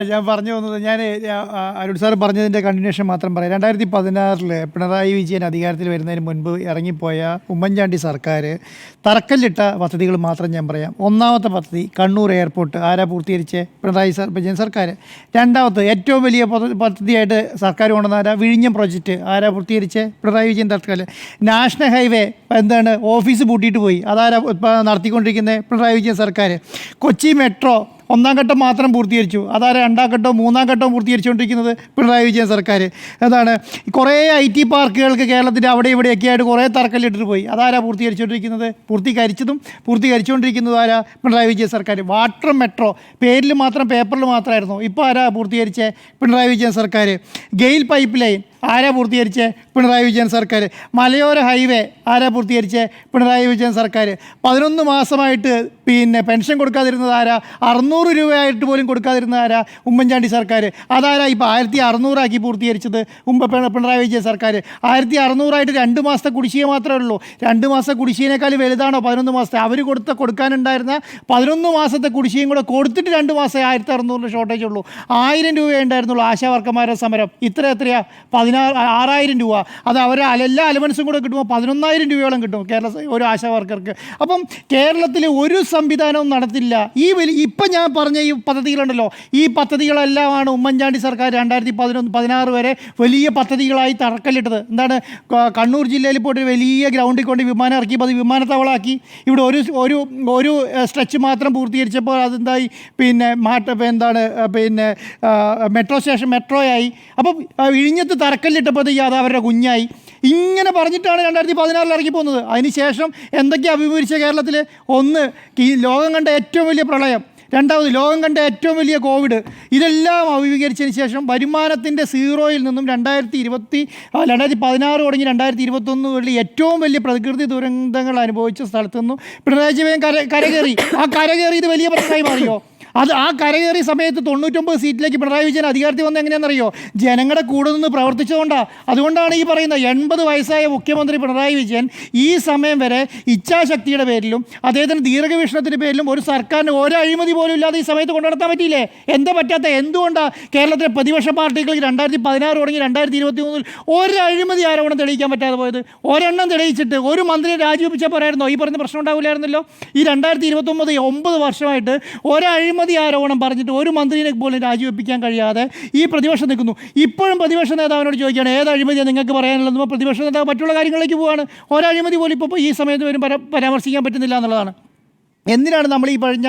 ഞാൻ പറഞ്ഞു വന്നത് അരുൺ സാർ പറഞ്ഞതിൻ്റെ കണ്ടിന്യൂഷൻ മാത്രം പറയാം. 2016 പിണറായി വിജയൻ അധികാരത്തിൽ വരുന്നതിന് മുൻപ് ഇറങ്ങിപ്പോയ ഉമ്മൻചാണ്ടി സർക്കാർ തറക്കല്ലിട്ട പദ്ധതികൾ മാത്രം ഞാൻ പറയാം. ഒന്നാമത്തെ പദ്ധതി കണ്ണൂർ എയർപോർട്ട് ആരാ പൂർത്തീകരിച്ച്? വിജയൻ സർക്കാർ. രണ്ടാമത്തെ ഏറ്റവും വലിയ പദ്ധതിയായിട്ട് സർക്കാർ കൊണ്ടുവന്ന വിഴിഞ്ഞം പ്രോജക്റ്റ് ആരാ പൂർത്തീകരിച്ച്? പിണറായി വിജയൻ സർക്കാർ. നാഷണൽ ഹൈവേ ഓഫീസ് പൂട്ടിയിട്ട് പോയി, അതാരാ നടത്തിക്കൊണ്ടിരിക്കുന്നത്? പിണറായി വിജയൻ സർക്കാർ. കൊച്ചി മെട്രോ ഒന്നാം ഘട്ടം മാത്രം പൂർത്തീകരിച്ചു, അതാരെ രണ്ടാം ഘട്ടവും മൂന്നാം ഘട്ടവും പൂർത്തീകരിച്ചുകൊണ്ടിരിക്കുന്നത്? പിണറായി വിജയൻ സർക്കാർ. കുറേ IT പാർക്കുകൾക്ക് കേരളത്തിൻ്റെ അവിടെ ഇവിടെയൊക്കെ ആയിട്ട് കുറേ തറക്കല്ലിട്ടിട്ട് പോയി, അതാരാ പൂർത്തീകരിച്ചുകൊണ്ടിരിക്കുന്നത്? പൂർത്തീകരിച്ചുകൊണ്ടിരിക്കുന്നത് ആരാ? പിണറായി വിജയൻ സർക്കാർ. വാട്ടർ മെട്രോ പേരിൽ മാത്രം, പേപ്പറിൽ മാത്രമായിരുന്നു, ഇപ്പോൾ ആരാ പൂർത്തീകരിച്ചത്? പിണറായി വിജയൻ സർക്കാർ. ഗെയിൽ പൈപ്പ് ലൈൻ ആരാ പൂർത്തീകരിച്ച്? പിണറായി വിജയൻ സർക്കാർ. മലയോര ഹൈവേ ആരാ പൂർത്തീകരിച്ച്? പിണറായി വിജയൻ സർക്കാർ. 11 മാസമായിട്ട് പെൻഷൻ കൊടുക്കാതിരുന്നത് ആരാ? 600 രൂപയായിട്ട് പോലും കൊടുക്കാതിരുന്നത് ആരാ? ഉമ്മൻചാണ്ടി സർക്കാർ. അതാരാ ഇപ്പോൾ 1600 ആക്കി പൂർത്തീകരിച്ചത്? പിണറായി വിജയൻ സർക്കാർ. 1600 2 മാസത്തെ കുടിശ്ശിക മാത്രമേ ഉള്ളൂ. 2 മാസത്തെ കുടിശ്ശികയേക്കാൾ വലുതാണോ 11 മാസത്തെ? അവർ കൊടുക്കാനുണ്ടായിരുന്ന 11 മാസത്തെ കുടിശ്ശികയും കൂടെ കൊടുത്തിട്ട് 2 മാസം 1600 ഷോർട്ടേജ് ഉള്ളൂ. 1000 രൂപയേ ഉണ്ടായിരുന്നുള്ളൂ ആശാവർക്കന്മാരുടെ സമരം. എത്രയാ? 6000 രൂപ. അത് അവർ എല്ലാ അലവൻസും കൂടെ കിട്ടുമ്പോൾ 11,000 രൂപയോളം കിട്ടും ഒരു ആശാ വർക്കർക്ക്. അപ്പം കേരളത്തിൽ ഒരു സംവിധാനവും നടത്തില്ല. ഇപ്പം ഞാൻ പറഞ്ഞ ഈ പദ്ധതികളുണ്ടല്ലോ, ഈ പദ്ധതികളെല്ലാമാണ് ഉമ്മൻചാണ്ടി സർക്കാർ 2016 വരെ വലിയ പദ്ധതികളായി തറക്കല്ലിട്ടത്. കണ്ണൂർ ജില്ലയിൽ പോയിട്ട് വലിയ ഗ്രൗണ്ടിൽ കൊണ്ട് വിമാനം ഇറക്കി, അത് വിമാനത്താവളമാക്കി. ഇവിടെ ഒരു സ്ട്രെച്ച് മാത്രം പൂർത്തീകരിച്ചപ്പോൾ അതെന്തായി? മെട്രോ സ്റ്റേഷൻ മെട്രോയായി. അപ്പം വിഴിഞ്ഞത്ത് തറക്കല്ലിട്ടപ്പോഴത്തേക്ക് അത് അവരുടെ കുഞ്ഞായി. ഇങ്ങനെ പറഞ്ഞിട്ടാണ് 2016 ഇറങ്ങി പോകുന്നത്. അതിനുശേഷം എന്തൊക്കെയാണ് അഭിമുഖീകരിച്ച കേരളത്തിൽ? ഒന്ന്, ഈ ലോകം കണ്ട ഏറ്റവും വലിയ പ്രളയം. രണ്ടാമത്, ലോകം കണ്ട ഏറ്റവും വലിയ കോവിഡ്. ഇതെല്ലാം അഭിമുഖീകരിച്ചതിന് ശേഷം വരുമാനത്തിൻ്റെ സീറോയിൽ നിന്നും 2016 തുടങ്ങി 2021 വരെ ഏറ്റവും വലിയ പ്രകൃതി ദുരന്തങ്ങൾ അനുഭവിച്ച സ്ഥലത്തു നിന്നും പിണറായി വിജയൻ കരകയറി. ആ കരകയറിയത് വലിയ പ്രശ്നമായി മാറിയോ? ആ കരകയറിയ സമയത്ത് 99 സീറ്റിലേക്ക് പിണറായി വിജയൻ അധികാരത്തിൽ വന്നത് എങ്ങനെയാണെന്നറിയോ? ജനങ്ങളുടെ കൂടെ നിന്ന് പ്രവർത്തിച്ചതുകൊണ്ടാണ്. അതുകൊണ്ടാണ് ഈ പറയുന്ന 80 വയസ്സായ മുഖ്യമന്ത്രി പിണറായി വിജയൻ ഈ സമയം വരെ ഇച്ഛാശക്തിയുടെ പേരിലും അദ്ദേഹത്തിന് ദീർഘവീക്ഷണത്തിൻ്റെ പേരിലും ഒരു സർക്കാരിന് ഒരു അഴിമതി പോലും ഇല്ലാതെ ഈ സമയത്ത് കൊണ്ടുനടത്താൻ പറ്റിയില്ലേ? എന്താ പറ്റാത്ത? എന്തുകൊണ്ടാണ് കേരളത്തിലെ പ്രതിപക്ഷ പാർട്ടികൾക്ക് 2016 തുടങ്ങി 2023 ഒരു അഴിമതി ആരോപണം തെളിയിക്കാൻ പറ്റാതെ പോയത്? ഒരെണ്ണം തെളിയിച്ചിട്ട് ഒരു മന്ത്രിയെ രാജിവെപ്പിച്ചാൽ പറയായിരുന്നോ? ഈ പറയുന്ന പ്രശ്നം ഉണ്ടാവില്ലായിരുന്നല്ലോ. ഈ 2029 9 വർഷമായിട്ട് ഒരഴിമതി ആരോപണം പറഞ്ഞിട്ട് ഒരു മന്ത്രിയെ പോലും രാജിവെപ്പിക്കാൻ കഴിയാതെ ഈ പ്രതിപക്ഷം നിൽക്കുന്നു. ഇപ്പോഴും പ്രതിപക്ഷ നേതാവിനോട് ചോദിക്കുകയാണ്, ഏത് അഴിമതിയാണ് നിങ്ങൾക്ക് പറയാനുള്ളത്? പ്രതിപക്ഷ നേതാവ് മറ്റുള്ള കാര്യങ്ങളിലേക്ക് പോവുകയാണ്. ഒരഴിമതി പോലും ഇപ്പോൾ ഈ സമയത്ത് വരും പരാമർശിക്കാൻ പറ്റുന്നില്ല എന്നുള്ളതാണ്. എന്തിനാണ് നമ്മൾ ഈ പറഞ്ഞ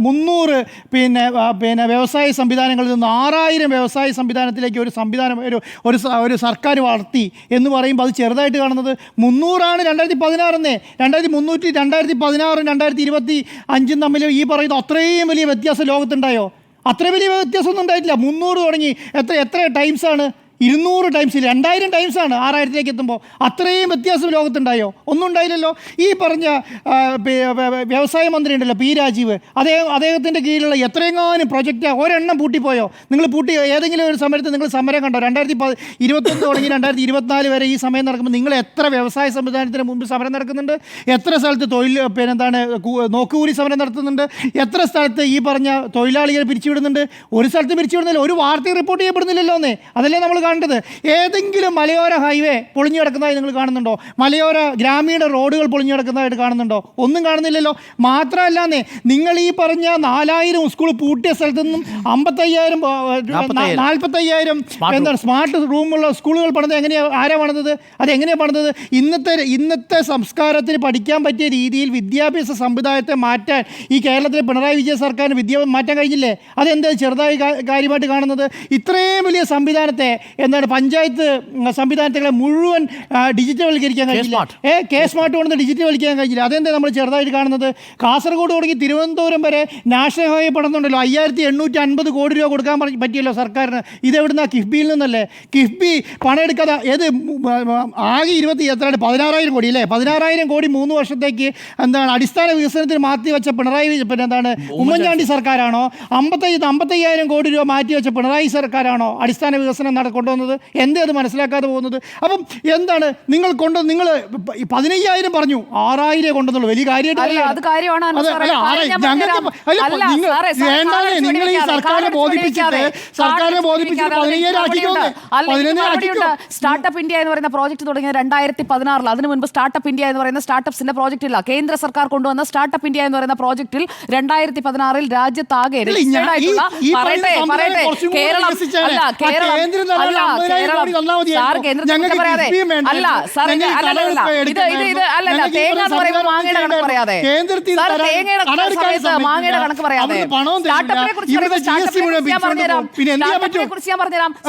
300 വ്യവസായ സംവിധാനങ്ങളിൽ നിന്ന് 6000 വ്യവസായ സംവിധാനത്തിലേക്ക് ഒരു സർക്കാർ വളർത്തി എന്ന് പറയുമ്പോൾ അത് ചെറുതായിട്ട് കാണുന്നത്? 300 2016 2300 2016 2025 തമ്മിൽ ഈ പറയുന്ന അത്രയും വലിയ വ്യത്യാസം ലോകത്തുണ്ടായോ? അത്രയും വലിയ വ്യത്യാസമൊന്നും ഉണ്ടായിട്ടില്ല. 300 തുടങ്ങി എത്ര ടൈംസാണ്? 200 ടൈംസ്, 2000 ടൈംസാണ് 6000ത്തിലേക്ക് എത്തുമ്പോൾ. അത്രയും വ്യത്യാസം ലോകത്തുണ്ടായോ? ഒന്നും ഉണ്ടായില്ലല്ലോ. ഈ പറഞ്ഞ വ്യവസായ മന്ത്രി ഉണ്ടല്ലോ പി രാജീവ്, അദ്ദേഹത്തിൻ്റെ കീഴിലുള്ള എത്രയെങ്ങാനും പ്രൊജക്റ്റ് ഒരെണ്ണം പൂട്ടിപ്പോയോ? നിങ്ങൾ ഏതെങ്കിലും ഒരു സമയത്ത് നിങ്ങൾ സമരം കണ്ടോ? 2021 തുടങ്ങി 2024 വരെ ഈ സമയം നടക്കുമ്പോൾ നിങ്ങൾ എത്ര വ്യവസായ സംവിധാനത്തിന് മുമ്പ് സമരം നടക്കുന്നുണ്ട്? എത്ര സ്ഥലത്ത് നോക്കുകൂലി സമരം നടത്തുന്നുണ്ട്? എത്ര സ്ഥലത്ത് ഈ പറഞ്ഞ തൊഴിലാളികളെ പിരിച്ചുവിടുന്നുണ്ട്? ഒരു സ്ഥലത്ത് പിരിച്ചുവിടുന്നില്ല, ഒരു വാർത്തയും റിപ്പോർട്ട് ചെയ്യപ്പെടുന്നില്ലല്ലോ എന്നേ. അതല്ലേ നമ്മൾ കണ്ടത്? ഏതെങ്കിലും മലയോര ഹൈവേ പൊളിഞ്ഞു കിടക്കുന്നതായി നിങ്ങൾ കാണുന്നുണ്ടോ? മലയോര ഗ്രാമീണ റോഡുകൾ പൊളിഞ്ഞു കിടക്കുന്നതായിട്ട് കാണുന്നുണ്ടോ? ഒന്നും കാണുന്നില്ലല്ലോ. മാത്രമല്ല, നിങ്ങൾ ഈ പറഞ്ഞ 4000 സ്കൂൾ പൂട്ടിയ സ്ഥലത്തു നിന്നും 45,000 സ്മാർട്ട് റൂമുള്ള സ്കൂളുകൾ പണിത് ആരാ പണിതത്? അതെങ്ങനെയാണ് പണിതത്? ഇന്നത്തെ സംസ്കാരത്തിന് പഠിക്കാൻ പറ്റിയ രീതിയിൽ വിദ്യാഭ്യാസ സമ്പ്രദായത്തെ മാറ്റാൻ ഈ കേരളത്തിലെ പിണറായി വിജയൻ സർക്കാരിന് മാറ്റാൻ കഴിഞ്ഞില്ലേ? അതെന്താ ചെറുതായി കാര്യമായിട്ട് കാണുന്നത്? ഇത്രയും വലിയ സംവിധാനത്തെ പഞ്ചായത്ത് സംവിധാനത്തെ മുഴുവൻ ഡിജിറ്റൽവൽക്കരിക്കാൻ കഴിഞ്ഞില്ല. കെ സ്മാർട്ട് കൊണ്ട് ഡിജിറ്റൽവൽക്കരിക്കാൻ കഴിഞ്ഞില്ല. അതെന്താ നമ്മൾ ചെറുതായിട്ട് കാണുന്നത്? കാസർഗോഡ് തുടങ്ങി തിരുവനന്തപുരം വരെ നാഷണൽ ഹൈവേ പണിതുണ്ടല്ലോ. 5850 കോടി രൂപ കൊടുക്കാൻ പറ്റിയല്ലോ സർക്കാരിന്. ഇതെവിടുന്ന? കിഫ്ബിയിൽ നിന്നല്ലേ. കിഫ്ബി പണം എടുക്കാതെ ആകെ 16,000 കോടി അല്ലേ? 16,000 കോടി 3 വർഷത്തേക്ക് അടിസ്ഥാന വികസനത്തിന് മാറ്റിവെച്ച ഉമ്മൻചാണ്ടി സർക്കാരാണോ? 55,000 കോടി രൂപ മാറ്റിവെച്ച പിണറായി സർക്കാരാണോ അടിസ്ഥാന വികസനം കൊണ്ടുവന്നത്? എന്തേ അത് മനസ്സിലാക്കാതെ പോകുന്നത്? അപ്പം എന്താണ് നിങ്ങൾ 15,000 പറഞ്ഞു, 6,000 കൊണ്ടുവന്നുള്ളൂ. വലിയ കാര്യമായിട്ട് നിങ്ങൾ ഈ സർക്കാരിനെ ബോധിപ്പിച്ചിട്ട് 15,000 സ്റ്റാർട്ടപ്പ് ഇന്ത്യ എന്ന് പറയുന്ന പ്രോജക്ട് തുടങ്ങിയത് 2016. അതിനു മുൻപ് സ്റ്റാർട്ടപ്പ് ഇന്ത്യ എന്ന് പറയുന്ന സ്റ്റാർട്ടപ്സിന്റെ പ്രോജക്റ്റ് ഇല്ല. കേന്ദ്ര സർക്കാർ കൊണ്ടുവന്ന സ്റ്റാർട്ടപ്പ് ഇന്ത്യ എന്ന് പറയുന്ന പ്രോജക്റ്റിൽ 2016 രാജ്യത്താകെ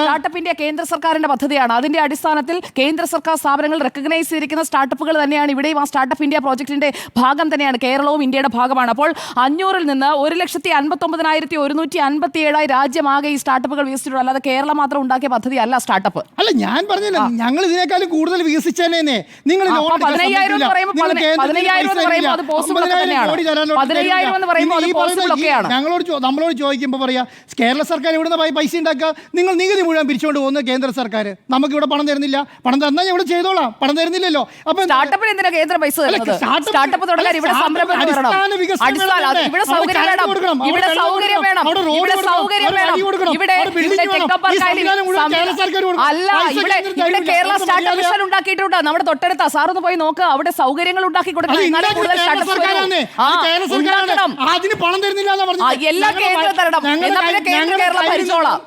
സ്റ്റാർട്ടപ്പ് ഇന്ത്യ കേന്ദ്ര സർക്കാരിന്റെ പദ്ധതിയാണ്. അതിന്റെ അടിസ്ഥാനത്തിൽ കേന്ദ്ര സർക്കാർ സ്ഥാപനങ്ങൾ റെക്കഗ്നൈസ് ചെയ്തിരിക്കുന്ന സ്റ്റാർട്ടപ്പുകൾ തന്നെയാണ് ഇവിടെയും ആ സ്റ്റാർട്ടപ്പ് ഇന്ത്യ പ്രോജക്ടിന്റെ ഭാഗം തന്നെയാണ്. കേരളവും ഇന്ത്യയുടെ ഭാഗമാണ്. അപ്പോൾ 500-ൽ നിന്ന് 1,59,157 രാജ്യമാകെ ഈ സ്റ്റാർട്ടപ്പുകൾ വികസിച്ചിട്ടുള്ളൂ. അല്ലാതെ കേരളം മാത്രം ഉണ്ടാക്കിയ പദ്ധതി അല്ല സ്റ്റാർട്ടപ്പ്. അല്ല, ഞാൻ പറഞ്ഞില്ല, ഞങ്ങൾ ഇതിനേക്കാളും കൂടുതൽ വികസിച്ചേനെ. നിങ്ങൾ 15,000 എന്ന് പറയുമ്പോൾ അത് പോസിബിൾ തന്നെയാണ്. 15,000 എന്ന് പറയുമ്പോൾ അത് പോസിബിൾ ഒക്കെയാണ്. നമ്മളോട് ചോദിക്കുമ്പോൾ പറയാ കേരള സർക്കാർ ഇവിടുന്ന് പൈസ ഉണ്ടാക്കുക, നിങ്ങൾ നികുതി മുഴുവൻ പിരിച്ചുകൊണ്ട് പോകുന്നത് കേന്ദ്ര സർക്കാർ. നമുക്ക് ഇവിടെ പണം തരുന്നില്ല, പണം തന്നാൽ ഇവിടെ ചെയ്തോളാം, പണം തരുന്നില്ലല്ലോ. അപ്പൊ സ്റ്റാർട്ടപ്പിന് എന്തിനാ കേന്ദ്ര പൈസ തരുന്നത്? സ്റ്റാർട്ടപ്പ് തുടങ്ങാൻ ഇവിടെ സംരംഭം ഇവിടെ സൗകര്യം വേണം, ഇവിടെ സൗകര്യം വേണം, ഇവിടെ സൗകര്യം വേണം, ഇവിടെ അല്ല, ഇവിടെ കേരള സ്റ്റാർട്ടപ്പ് മിഷൻ ഉണ്ടാക്കിയിട്ടുണ്ട്. നമ്മുടെ തൊട്ടടുത്ത സാറൊന്ന് പോയി നോക്കുക, അവിടെ സൗകര്യങ്ങൾ ഉണ്ടാക്കി കൊടുക്കണം. എല്ലാ കേന്ദ്രം തരണം. എന്നാ പിന്നെ കേന്ദ്ര കേരളം ഭരിച്ചോളാം.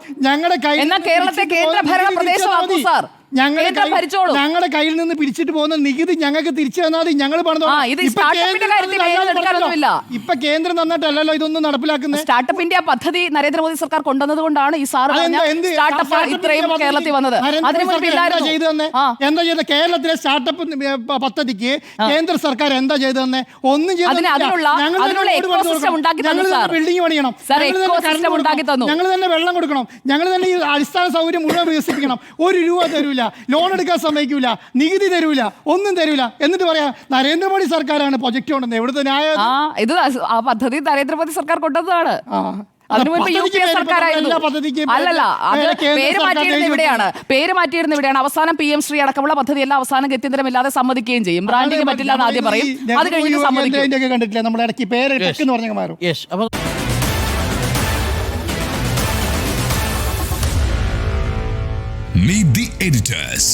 എന്നാ കേരളത്തെ കേന്ദ്ര ഭരണ പ്രദേശമാക്കൂ സാർ. ഞങ്ങളുടെ കയ്യിൽ നിന്ന് പിരിച്ചിട്ട് പോകുന്ന നികുതി ഞങ്ങൾക്ക് തിരിച്ചു തന്നാൽ ഞങ്ങൾ ഇപ്പൊ കേന്ദ്രം തന്നിട്ടല്ലോ ഇതൊന്നും നടപ്പിലാക്കുന്നത്. സ്റ്റാർട്ടപ്പ് ഇന്ത്യ പദ്ധതി നരേന്ദ്രമോദി സർക്കാർ കൊണ്ടുവന്നത് കൊണ്ടാണ് ഈ സാർ സ്റ്റാർട്ടപ്പ് ഇത്രയും കേരളത്തിൽ വന്നത്. എന്താ ചെയ്ത കേരളത്തിലെ സ്റ്റാർട്ടപ്പ് പദ്ധതിക്ക് കേന്ദ്ര സർക്കാർ എന്താ ചെയ്തു തന്നെ? ഒന്നും ബിൽഡിംഗ് പണിയണം, ഞങ്ങൾ തന്നെ വെള്ളം കൊടുക്കണം, ഞങ്ങൾ തന്നെ ഈ അടിസ്ഥാന സൗകര്യം മുഴുവൻ വികസിപ്പിക്കണം. 1 രൂപ തരൂല, ലോൺ എടുക്കാൻ സമ്മതിക്കൂല, നികുതി തരൂല, ഒന്നും തരൂല. എന്നിട്ട് പറയാ നരേന്ദ്രമോദി സർക്കാരാണ് പ്രൊജക്ട് കൊണ്ടുവന്നത്. എവിടുത്തെ ന്യായം? ഇത് ആ പദ്ധതി നരേന്ദ്രമോദി സർക്കാർ കൊണ്ടുവന്നതാണ്. അതിനു മുൻപ് UPA സർക്കാരായിരുന്നു. അല്ലല്ല, അത് പേര് മാറ്റിയിരുന്ന ഇവിടെയാണ്. അവസാനം PM ശ്രീ അടക്കമുള്ള പദ്ധതിയെല്ലാം അവസാനം ഗത്യന്തരമില്ലാതെ സമ്മതിക്കുകയും ചെയ്യും. ബ്രാൻഡിങ് പറ്റില്ല എന്ന് ആദ്യം പറയും, അത് കഴിഞ്ഞ് സമ്മതിക്കും. കണ്ടിട്ടില്ല നമ്മുടെ ഇടയ്ക്ക് പേര് പറഞ്ഞ മാറും. Meet the editors.